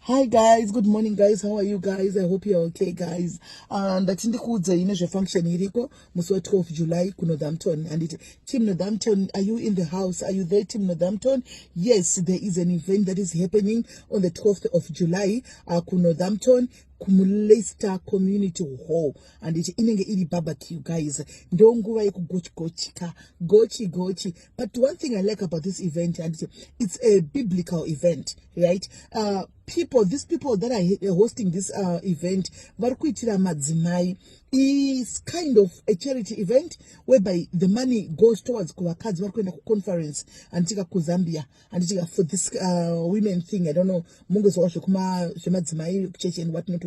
Hi guys, good morning guys. How are you guys? I hope you're okay guys. And ndakudza ine zvefunction iriko musi wa 12 July ku Northampton. And Team Northampton, are you in the house? Are you there, Team Northampton? Yes, there is an event that is happening on the 12th of July ku Northampton. Leicester Community Hall, and inenge iri barbecue guys, ndo nguva yekugochika gochi. But one thing I like about this event, and it's a biblical event, right? These people that are hosting this event, varikuitira madzimai, is kind of a charity event whereby the money goes towards kuvakadzi varikuenda kuconference anditika kuZambia anditika for this women thing. I don't know mungozwa zvemadzimai church and whatnot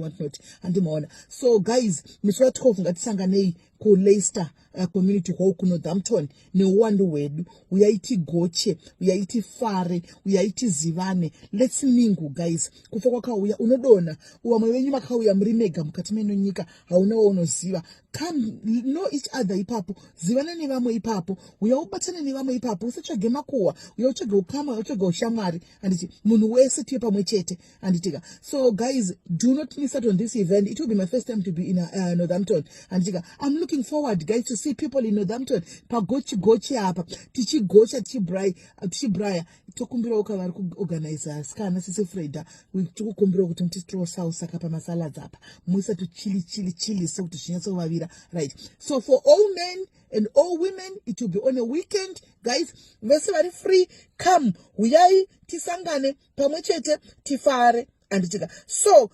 andimaona. So guys, musi wa12 ngatisanganei ku Leicester Community Hall ku Northampton neuwandu hwedu, uyai tigoche, uyai tifare, uyai tizivane. Let's mingle guys. Kufa kwakauya unodona vamwe venyu makauya muri mega mukati meno nyika haunawo unoziva. Come know each other ipapo, zivana nevamwe ipapo, uya ubatane nevamwe ipapo, usatsvage makuhwa, uya utsvage ukama, uya utsvage ushamwari, anditi munhu wese tiye pamwe chete anditika. So guys, do not miss out on this event. It will be my first time to be in Northampton anditika. I'm looking forward guys to see people in Northampton pagochi apa tichigocha tichibraya tokumbira ukavari kuorganize skana sisi Freda tikukumbira kuti mutitiro saka pamasalads apa muisa to chili so kuti zvinyatsovavira, right? So for all men and all women, it will be on a weekend guys. Vese vari free, come uyai tisangane pamwe chete tifare anditika. So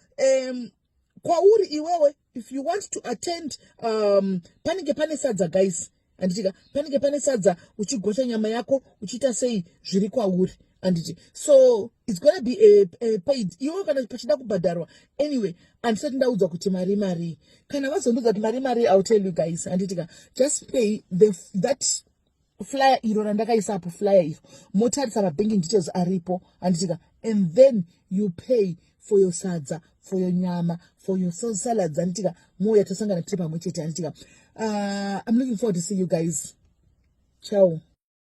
kwauri iwewe, if you want to attend panenge pane sadza guys anditika, panenge pane sadza uchigosha nyama yako uchiita sei zviri kwauri anditi. So it's gonna be a paid, iwe kana pachida kubhadharwa anyway. Andisati ndaudzwa kuti mari kana vazondudza kuti mari I'll tell you guys anditika. Just pay that flyer iro randakaisa apo, flyer iro motarisa mabanking details aripo anditika, and then you pay for your sadza, for your nyama, for your salads anditika. Moya tosangana tiri pamwe chete anditika. I'm looking forward to see you guys. Ciao.